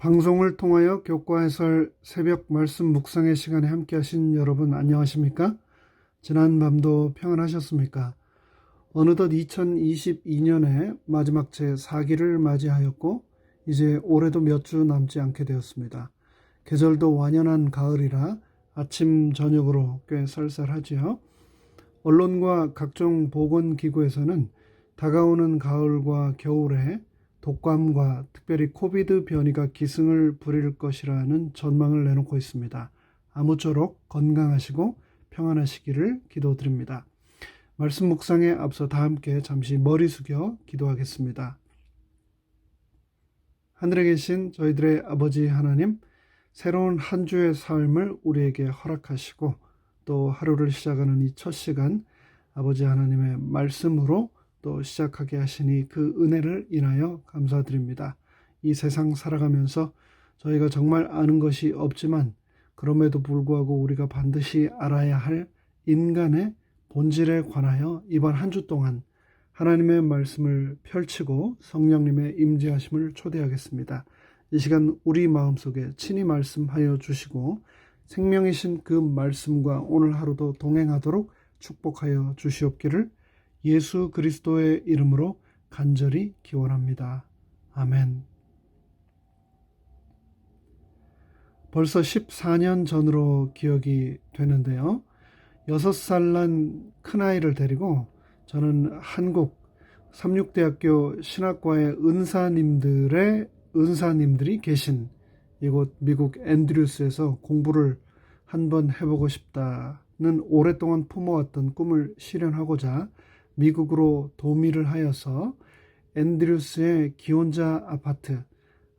방송을 통하여 교과 해설 새벽 말씀 묵상의 시간에 함께 하신 여러분 안녕하십니까? 지난 밤도 평안하셨습니까? 어느덧 2022년의 마지막 제4기를 맞이하였고 이제 올해도 몇 주 남지 않게 되었습니다. 계절도 완연한 가을이라 아침 저녁으로 꽤 쌀쌀하지요. 언론과 각종 보건기구에서는 다가오는 가을과 겨울에 독감과 특별히 코비드 변이가 기승을 부릴 것이라는 전망을 내놓고 있습니다. 아무쪼록 건강하시고 평안하시기를 기도드립니다. 말씀 묵상에 앞서 다 함께 잠시 머리 숙여 기도하겠습니다. 하늘에 계신 저희들의 아버지 하나님, 새로운 한 주의 삶을 우리에게 허락하시고 또 하루를 시작하는 이 첫 시간 아버지 하나님의 말씀으로 또 시작하게 하시니 그 은혜를 인하여 감사드립니다. 이 세상 살아가면서 저희가 정말 아는 것이 없지만 그럼에도 불구하고 우리가 반드시 알아야 할 인간의 본질에 관하여 이번 한 주 동안 하나님의 말씀을 펼치고 성령님의 임재하심을 초대하겠습니다. 이 시간 우리 마음속에 친히 말씀하여 주시고 생명이신 그 말씀과 오늘 하루도 동행하도록 축복하여 주시옵기를 예수 그리스도의 이름으로 간절히 기원합니다. 아멘. 벌써 14년 전으로 기억이 되는데요. 6살 난 큰아이를 데리고 저는 한국 삼육대학교 신학과의 은사님들이 계신 이곳 미국 앤드류스에서 공부를 한번 해보고 싶다는 오랫동안 품어왔던 꿈을 실현하고자 미국으로 도미를 하여서 앤드류스의 기혼자 아파트,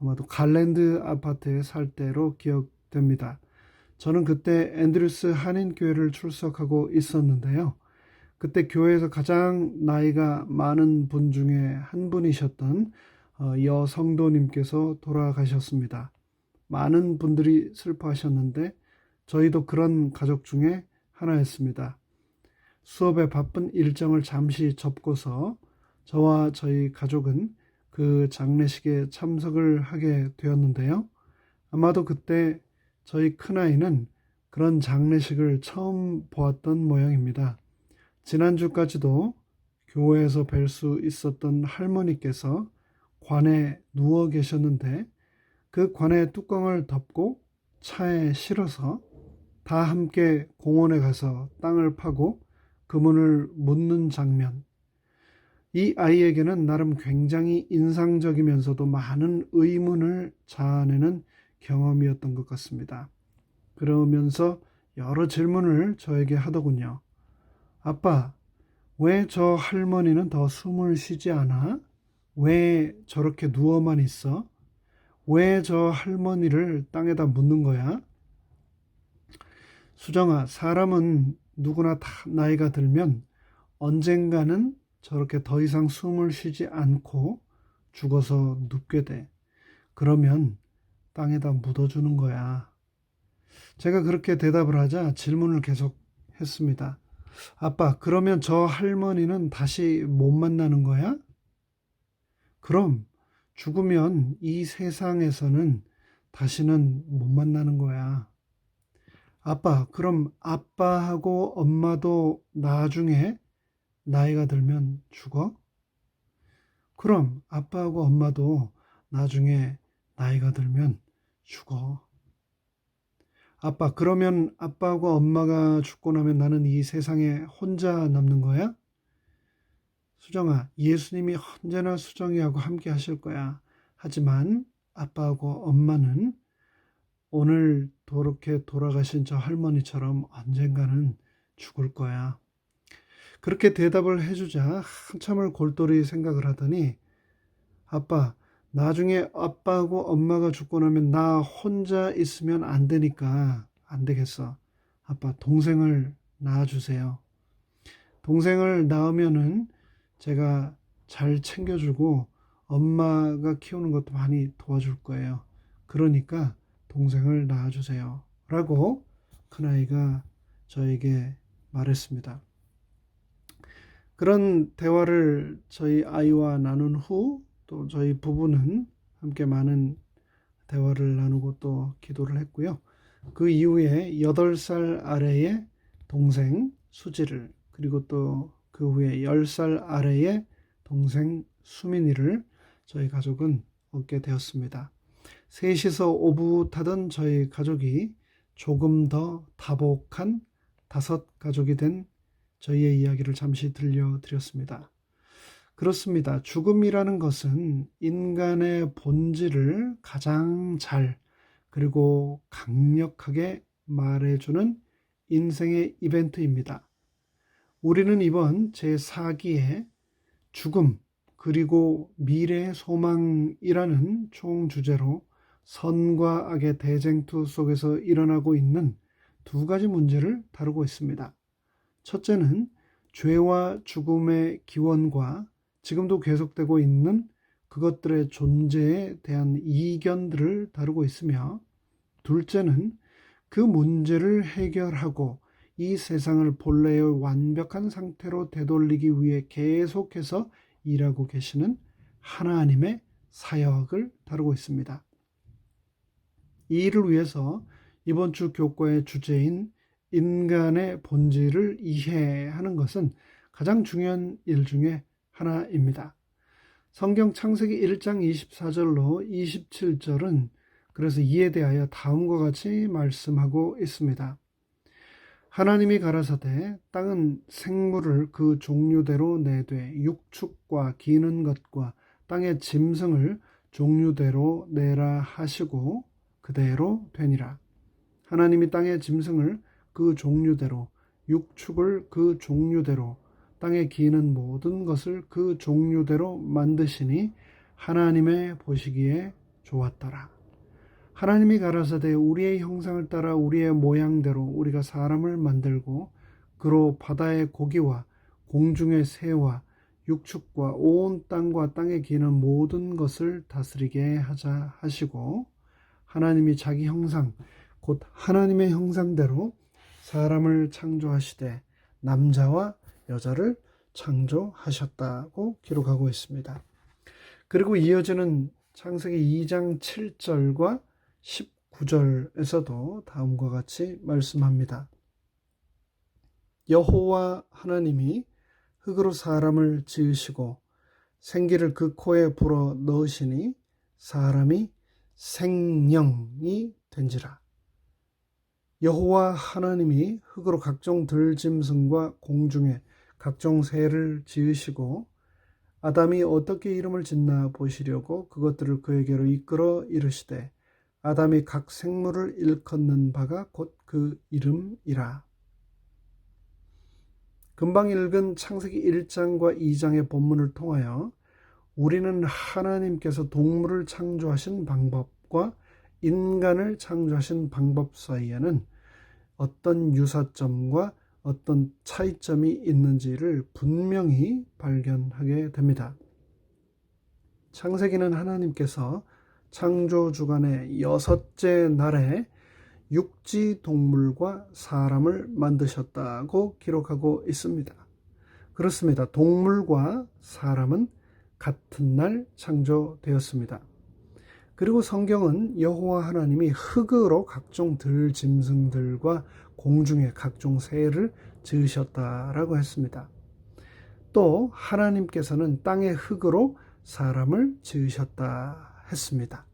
아마도 갈랜드 아파트에 살 때로 기억됩니다. 저는 그때 앤드류스 한인교회를 출석하고 있었는데요. 그때 교회에서 가장 나이가 많은 분 중에 한 분이셨던 여성도님께서 돌아가셨습니다. 많은 분들이 슬퍼하셨는데 저희도 그런 가족 중에 하나였습니다. 수업에 바쁜 일정을 잠시 접고서 저와 저희 가족은 그 장례식에 참석을 하게 되었는데요. 아마도 그때 저희 큰아이는 그런 장례식을 처음 보았던 모양입니다. 지난주까지도 교회에서 뵐 수 있었던 할머니께서 관에 누워 계셨는데 그 관의 뚜껑을 덮고 차에 실어서 다 함께 공원에 가서 땅을 파고 그분을 묻는 장면. 이 아이에게는 나름 굉장히 인상적이면서도 많은 의문을 자아내는 경험이었던 것 같습니다. 그러면서 여러 질문을 저에게 하더군요. 아빠, 왜 저 할머니는 더 숨을 쉬지 않아? 왜 저렇게 누워만 있어? 왜 저 할머니를 땅에다 묻는 거야? 수정아, 사람은 누구나 다 나이가 들면 언젠가는 저렇게 더 이상 숨을 쉬지 않고 죽어서 눕게 돼. 그러면 땅에다 묻어주는 거야. 제가 그렇게 대답을 하자 질문을 계속 했습니다. 아빠, 그러면 저 할머니는 다시 못 만나는 거야? 그럼 죽으면 이 세상에서는 다시는 못 만나는 거야. 아빠, 그럼 아빠하고 엄마도 나중에 나이가 들면 죽어? 그럼 아빠하고 엄마도 나중에 나이가 들면 죽어. 아빠, 그러면 아빠하고 엄마가 죽고 나면 나는 이 세상에 혼자 남는 거야? 수정아, 예수님이 언제나 수정이하고 함께 하실 거야. 하지만 아빠하고 엄마는 오늘 그렇게 돌아가신 저 할머니처럼 언젠가는 죽을 거야. 그렇게 대답을 해주자 한참을 골똘히 생각을 하더니 아빠, 나중에 아빠하고 엄마가 죽고 나면 나 혼자 있으면 안 되니까 안 되겠어. 아빠, 동생을 낳아주세요. 동생을 낳으면은 제가 잘 챙겨주고 엄마가 키우는 것도 많이 도와줄 거예요. 그러니까 동생을 낳아주세요. 라고 큰아이가 저에게 말했습니다. 그런 대화를 저희 아이와 나눈 후 또 저희 부부는 함께 많은 대화를 나누고 또 기도를 했고요. 그 이후에 8살 아래의 동생 수지를, 그리고 또 그 후에 10살 아래의 동생 수민이를 저희 가족은 얻게 되었습니다. 셋이서 오붓하던 저희 가족이 조금 더 다복한 5가족이 된 저희의 이야기를 잠시 들려드렸습니다. 그렇습니다. 죽음이라는 것은 인간의 본질을 가장 잘 그리고 강력하게 말해주는 인생의 이벤트입니다. 우리는 이번 제4기에 죽음 그리고 미래의 소망이라는 총 주제로 선과 악의 대쟁투 속에서 일어나고 있는 2가지 문제를 다루고 있습니다. 첫째는 죄와 죽음의 기원과 지금도 계속되고 있는 그것들의 존재에 대한 이견들을 다루고 있으며, 둘째는 그 문제를 해결하고 이 세상을 본래의 완벽한 상태로 되돌리기 위해 계속해서 일하고 계시는 하나님의 사역을 다루고 있습니다. 이 일을 위해서 이번 주 교과의 주제인 인간의 본질을 이해하는 것은 가장 중요한 일 중에 하나입니다. 성경 창세기 1장 24절로 27절은 그래서 이에 대하여 다음과 같이 말씀하고 있습니다. 하나님이 가라사대 땅은 생물을 그 종류대로 내되 육축과 기는 것과 땅의 짐승을 종류대로 내라 하시고 그대로 되니라. 하나님이 땅의 짐승을 그 종류대로, 육축을 그 종류대로, 땅에 기는 모든 것을 그 종류대로 만드시니 하나님의 보시기에 좋았더라. 하나님이 가라사대 우리의 형상을 따라 우리의 모양대로 우리가 사람을 만들고 그로 바다의 고기와 공중의 새와 육축과 온 땅과 땅에 기는 모든 것을 다스리게 하자 하시고, 하나님이 자기 형상 곧 하나님의 형상대로 사람을 창조하시되 남자와 여자를 창조하셨다고 기록하고 있습니다. 그리고 이어지는 창세기 2장 7절과 19절에서도 다음과 같이 말씀합니다. 여호와 하나님이 흙으로 사람을 지으시고 생기를 그 코에 불어 넣으시니 사람이 생령이 된지라. 여호와 하나님이 흙으로 각종 들짐승과 공중에 각종 새를 지으시고 아담이 어떻게 이름을 짓나 보시려고 그것들을 그에게로 이끌어 이르시되 아담이 각 생물을 일컫는 바가 곧 그 이름이라. 금방 읽은 창세기 1장과 2장의 본문을 통하여 우리는 하나님께서 동물을 창조하신 방법과 인간을 창조하신 방법 사이에는 어떤 유사점과 어떤 차이점이 있는지를 분명히 발견하게 됩니다. 창세기는 하나님께서 창조 주간의 6째 날에 육지 동물과 사람을 만드셨다고 기록하고 있습니다. 그렇습니다. 동물과 사람은 같은 날 창조되었습니다. 그리고 성경은 여호와 하나님이 흙으로 각종 들짐승들과 공중의 각종 새를 지으셨다라고 했습니다. 또 하나님께서는 땅의 흙으로 사람을 지으셨다 했습니다.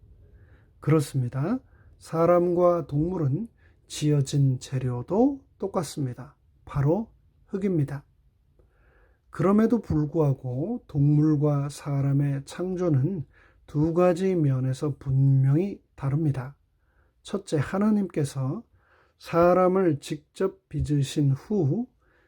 그렇습니다. 사람과 동물은 지어진 재료도 똑같습니다. 바로 흙입니다. 그럼에도 불구하고 동물과 사람의 창조는 2가지 면에서 분명히 다릅니다. 첫째, 하나님께서 사람을 직접 빚으신 후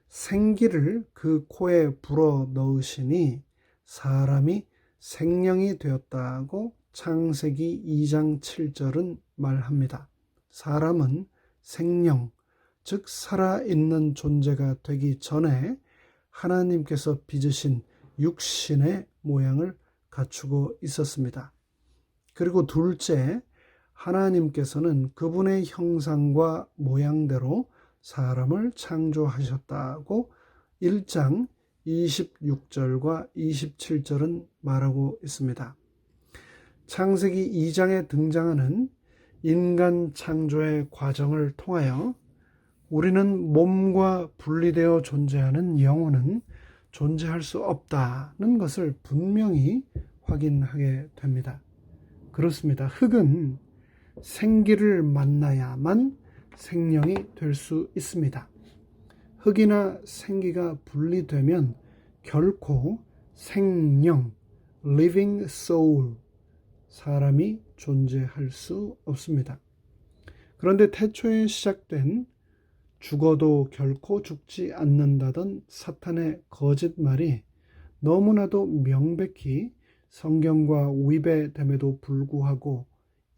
생기를 그 코에 불어 넣으시니 사람이 생령이 되었다고 창세기 2장 7절은 말합니다. 사람은 생령, 즉 살아있는 존재가 되기 전에 하나님께서 빚으신 육신의 모양을 갖추고 있었습니다. 그리고 둘째, 하나님께서는 그분의 형상과 모양대로 사람을 창조하셨다고 1장 26절과 27절은 말하고 있습니다. 창세기 2장에 등장하는 인간 창조의 과정을 통하여 우리는 몸과 분리되어 존재하는 영혼은 존재할 수 없다는 것을 분명히 확인하게 됩니다. 그렇습니다. 흙은 생기를 만나야만 생명이 될 수 있습니다. 흙이나 생기가 분리되면 결코 생명, living soul, 사람이 존재할 수 없습니다. 그런데 태초에 시작된 죽어도 결코 죽지 않는다던 사탄의 거짓말이 너무나도 명백히 성경과 위배됨에도 불구하고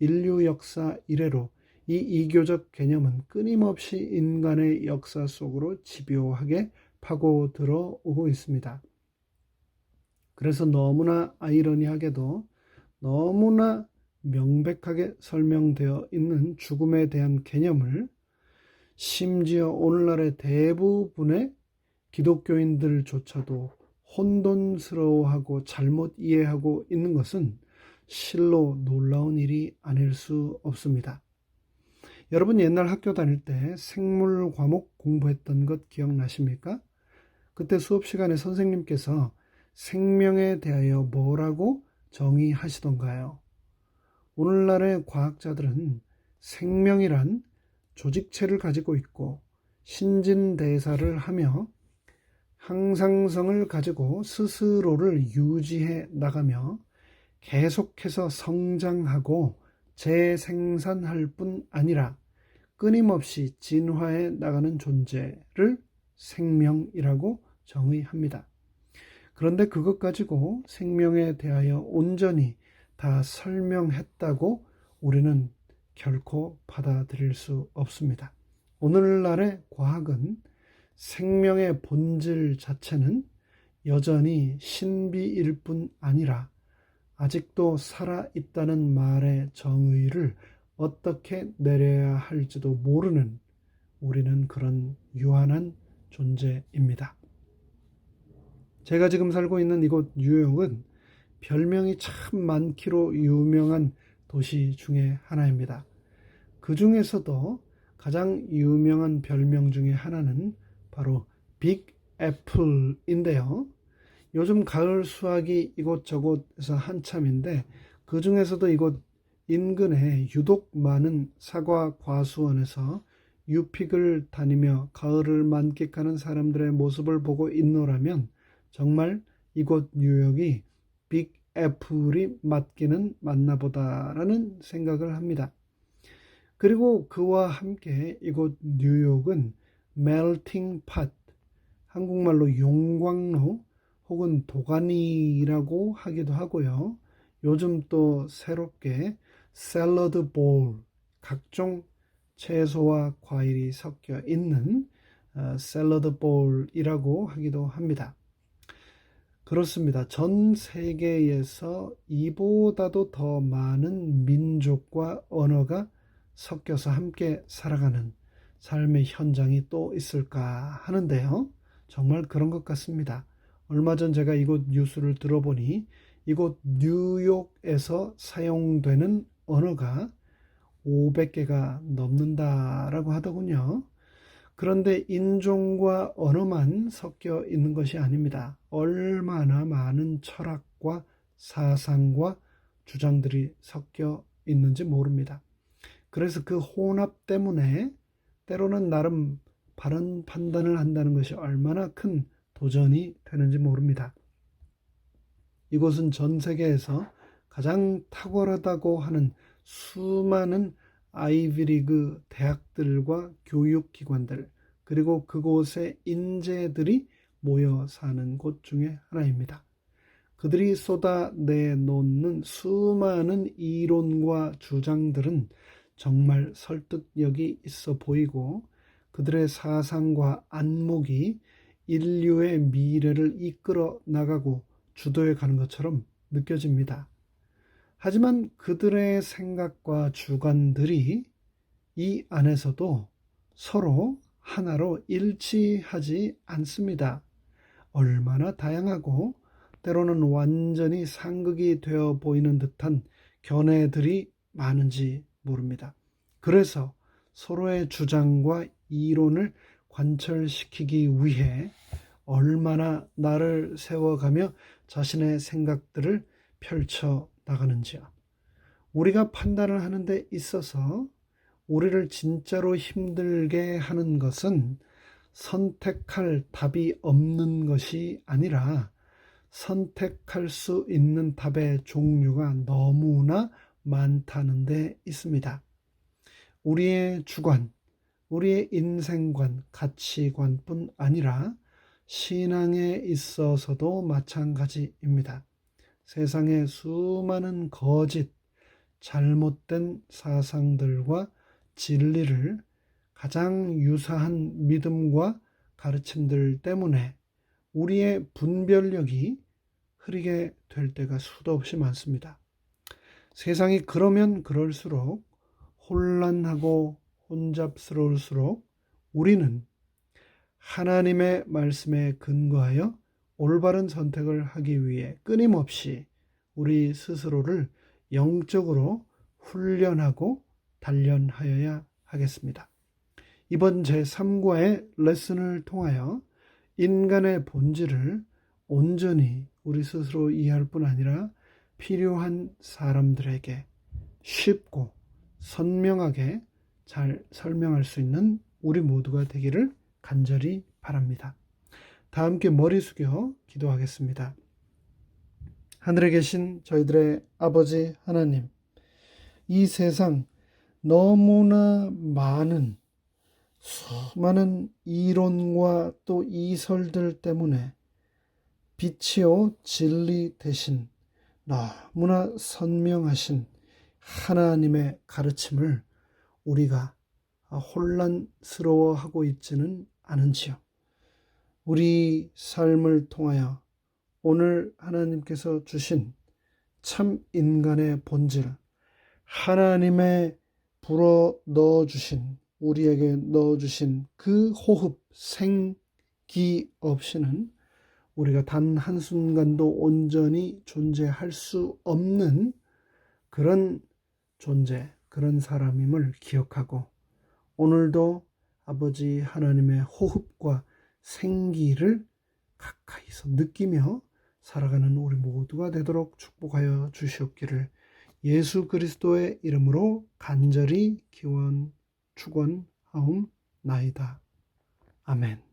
인류 역사 이래로 이 이교적 개념은 끊임없이 인간의 역사 속으로 집요하게 파고들어 오고 있습니다. 그래서 너무나 아이러니하게도 너무나 명백하게 설명되어 있는 죽음에 대한 개념을 심지어 오늘날의 대부분의 기독교인들조차도 혼돈스러워하고 잘못 이해하고 있는 것은 실로 놀라운 일이 아닐 수 없습니다. 여러분 옛날 학교 다닐 때 생물 과목 공부했던 것 기억나십니까? 그때 수업 시간에 선생님께서 생명에 대하여 뭐라고 정의하시던가요? 오늘날의 과학자들은 생명이란 조직체를 가지고 있고 신진대사를 하며 항상성을 가지고 스스로를 유지해 나가며 계속해서 성장하고 재생산할 뿐 아니라 끊임없이 진화해 나가는 존재를 생명이라고 정의합니다. 그런데 그것 가지고 생명에 대하여 온전히 다 설명했다고 우리는 결코 받아들일 수 없습니다. 오늘날의 과학은 생명의 본질 자체는 여전히 신비일 뿐 아니라 아직도 살아있다는 말의 정의를 어떻게 내려야 할지도 모르는 우리는 그런 유한한 존재입니다. 제가 지금 살고 있는 이곳 뉴욕은 별명이 참 많기로 유명한 도시 중에 하나입니다. 그 중에서도 가장 유명한 별명 중에 하나는 바로 빅 애플인데요. 요즘 가을 수확이 이곳저곳에서 한참인데 그 중에서도 이곳 인근에 유독 많은 사과 과수원에서 유픽을 다니며 가을을 만끽하는 사람들의 모습을 보고 있노라면 정말 이곳 뉴욕이 빅 애플이 맞기는 맞나 보다라는 생각을 합니다. 그리고 그와 함께 이곳 뉴욕은 멜팅 팟, 한국말로 용광로 혹은 도가니라고 하기도 하고요. 요즘 또 새롭게 샐러드 볼, 각종 채소와 과일이 섞여 있는 샐러드 볼이라고 하기도 합니다. 그렇습니다. 전 세계에서 이보다도 더 많은 민족과 언어가 섞여서 함께 살아가는 삶의 현장이 또 있을까 하는데요. 정말 그런 것 같습니다. 얼마 전 제가 이곳 뉴스를 들어보니 이곳 뉴욕에서 사용되는 언어가 500개가 넘는다라고 하더군요. 그런데 인종과 언어만 섞여 있는 것이 아닙니다. 얼마나 많은 철학과 사상과 주장들이 섞여 있는지 모릅니다. 그래서 그 혼합 때문에 때로는 나름 바른 판단을 한다는 것이 얼마나 큰 도전이 되는지 모릅니다. 이곳은 전 세계에서 가장 탁월하다고 하는 수많은 아이비리그 대학들과 교육기관들 그리고 그곳의 인재들이 모여 사는 곳 중에 하나입니다. 그들이 쏟아내놓는 수많은 이론과 주장들은 정말 설득력이 있어 보이고 그들의 사상과 안목이 인류의 미래를 이끌어 나가고 주도해 가는 것처럼 느껴집니다. 하지만 그들의 생각과 주관들이 이 안에서도 서로 하나로 일치하지 않습니다. 얼마나 다양하고 때로는 완전히 상극이 되어 보이는 듯한 견해들이 많은지 모릅니다. 그래서 서로의 주장과 이론을 관철시키기 위해 얼마나 나를 세워가며 자신의 생각들을 펼쳐 나가는지요. 우리가 판단을 하는 데 있어서 우리를 진짜로 힘들게 하는 것은 선택할 답이 없는 것이 아니라 선택할 수 있는 답의 종류가 너무나 많다는 데 있습니다. 우리의 주관, 우리의 인생관, 가치관뿐 아니라 신앙에 있어서도 마찬가지입니다. 세상의 수많은 거짓, 잘못된 사상들과 진리를 가장 유사한 믿음과 가르침들 때문에 우리의 분별력이 흐리게 될 때가 수도 없이 많습니다. 세상이 그러면 그럴수록 혼란하고 혼잡스러울수록 우리는 하나님의 말씀에 근거하여 올바른 선택을 하기 위해 끊임없이 우리 스스로를 영적으로 훈련하고 단련하여야 하겠습니다. 이번 제3과의 레슨을 통하여 인간의 본질을 온전히 우리 스스로 이해할 뿐 아니라 필요한 사람들에게 쉽고 선명하게 잘 설명할 수 있는 우리 모두가 되기를 간절히 바랍니다. 다 함께 머리 숙여 기도하겠습니다. 하늘에 계신 저희들의 아버지 하나님, 이 세상 너무나 많은 수많은 이론과 또 이설들 때문에 빛이요 진리 대신 너무나 선명하신 하나님의 가르침을 우리가 혼란스러워하고 있지는 않은지요. 우리 삶을 통하여 오늘 하나님께서 주신 참 인간의 본질, 하나님의 불어 넣어주신, 우리에게 넣어주신 그 호흡, 생기 없이는 우리가 단 한순간도 온전히 존재할 수 없는 그런 존재, 그런 사람임을 기억하고 오늘도 아버지 하나님의 호흡과 생기를 가까이서 느끼며 살아가는 우리 모두가 되도록 축복하여 주시옵기를 예수 그리스도의 이름으로 간절히 축원하옵나이다. 아멘.